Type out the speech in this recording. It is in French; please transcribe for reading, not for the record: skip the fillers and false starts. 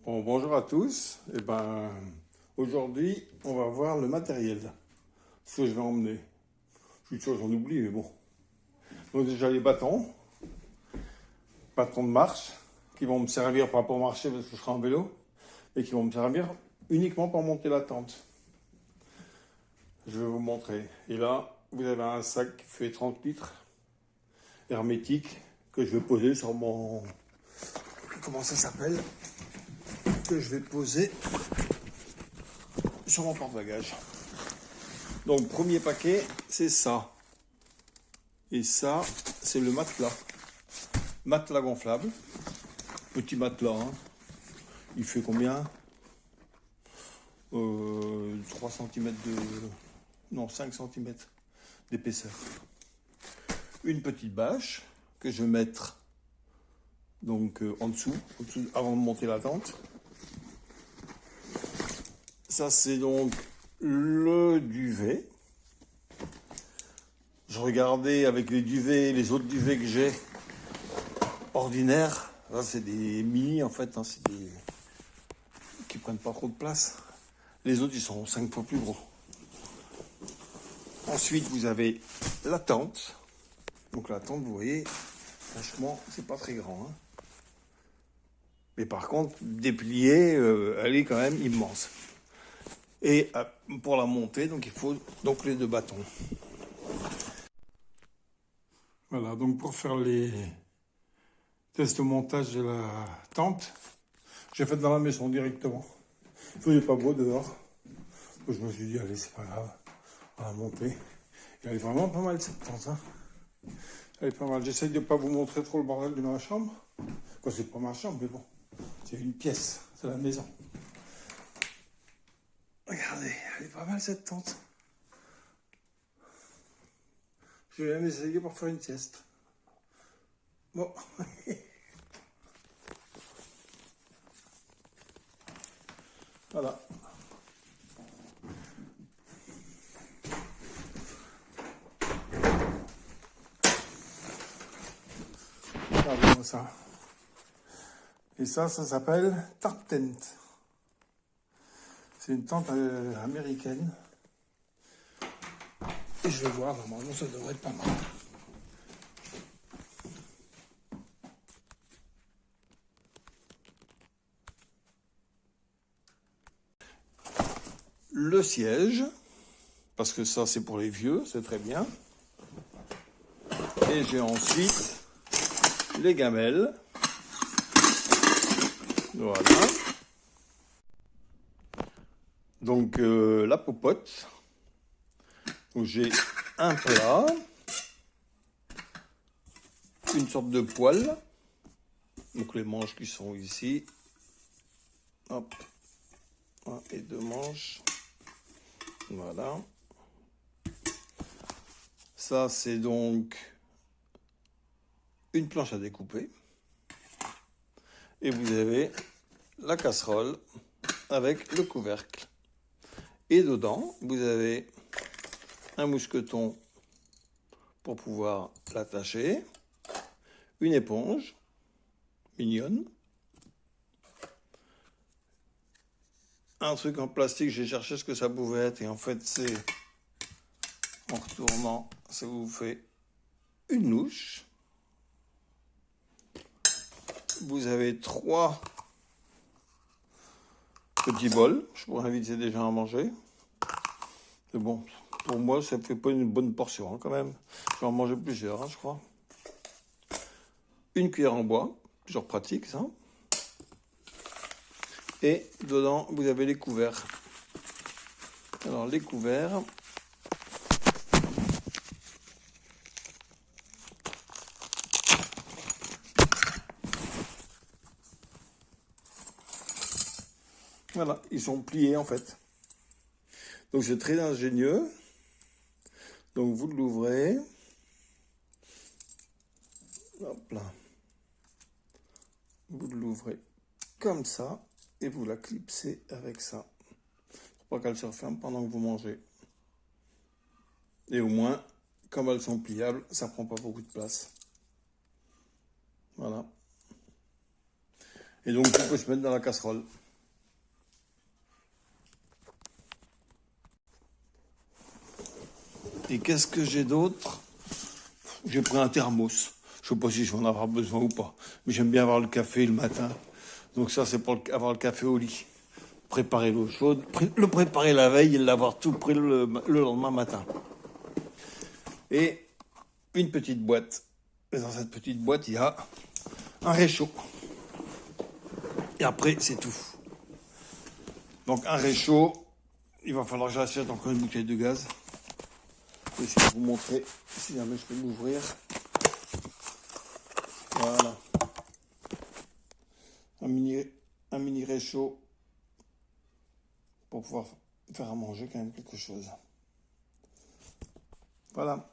Bon, bonjour à tous. Aujourd'hui, on va voir le matériel que je vais emmener. Je suis sûr j'en oublie, mais bon. Donc déjà les bâtons de marche, qui vont me servir pas pour marcher parce que je serai en vélo, et qui vont me servir uniquement pour monter la tente. Je vais vous montrer. Et là, vous avez un sac qui fait 30 litres, hermétique, que je vais poser sur mon... Comment ça s'appelle? Que je vais poser sur mon porte-bagages. Donc, premier paquet, c'est ça. Et ça, c'est le matelas. Matelas gonflable. Petit matelas. Hein. Il fait combien 3 cm de... Non, 5 cm d'épaisseur. Une petite bâche que je vais mettre donc en dessous, avant de monter la tente. Ça, c'est donc le duvet. Je regardais avec les autres duvets que j'ai ordinaires. Là, c'est des mini en fait, hein, c'est des qui prennent pas trop de place. Les autres, ils sont 5 fois plus gros. Ensuite, vous avez la tente. Donc la tente, vous voyez, franchement, c'est pas très grand. Hein. Mais par contre, dépliée, elle est quand même immense. Et pour la monter, donc il faut donc les deux bâtons. Voilà, donc pour faire les tests de montage de la tente, j'ai fait dans la maison directement. Il faisait pas beau dehors. Donc je me suis dit, allez, c'est pas grave, on va monter. Elle est vraiment pas mal cette tente. Hein. Elle est pas mal. J'essaye de pas vous montrer trop le bordel de ma chambre. Quoi, c'est pas ma chambre, mais bon, c'est une pièce, c'est la maison. Regardez, elle est pas mal cette tente. Je vais même essayer pour faire une sieste. Bon. Voilà. Regardez-moi ça. Et ça s'appelle Tarp Tent. C'est une tente américaine. Et je vais voir, normalement ça devrait être pas mal. Le siège, parce que ça c'est pour les vieux, c'est très bien. Et j'ai ensuite les gamelles. Voilà. Donc la popote, où j'ai un plat, une sorte de poêle, donc les manches qui sont ici, hop, un et deux manches, voilà. Ça c'est donc une planche à découper, et vous avez la casserole avec le couvercle. Et dedans, vous avez un mousqueton pour pouvoir l'attacher, une éponge mignonne, un truc en plastique, j'ai cherché ce que ça pouvait être, et en fait c'est, en retournant, ça vous fait une louche. Vous avez 3 petits bols, je pourrais inviter des gens à manger. Mais bon, pour moi, ça ne fait pas une bonne portion hein, quand même. Je vais en manger plusieurs, hein, je crois. Une cuillère en bois, toujours pratique ça. Et dedans, vous avez les couverts. Alors, les couverts. Voilà, ils sont pliés en fait. Donc, c'est très ingénieux. Donc, vous l'ouvrez. Hop là. Vous l'ouvrez comme ça. Et vous la clipsez avec ça. Pour pas qu'elle se referme pendant que vous mangez. Et au moins, comme elles sont pliables, ça prend pas beaucoup de place. Voilà. Et donc tout peut se mettre dans la casserole. Et qu'est-ce que j'ai d'autre? J'ai pris un thermos. Je sais pas si je vais en avoir besoin ou pas. Mais j'aime bien avoir le café le matin. Donc ça, c'est pour avoir le café au lit. Préparer l'eau chaude, le préparer la veille et l'avoir tout prêt le lendemain matin. Et une petite boîte. Et dans cette petite boîte, il y a un réchaud. Et après, c'est tout. Donc un réchaud, il va falloir que j'achète encore une bouteille de gaz. Je vais essayer de vous montrer si jamais je peux l'ouvrir. Voilà. Un mini réchaud pour pouvoir faire à manger quand même quelque chose. Voilà.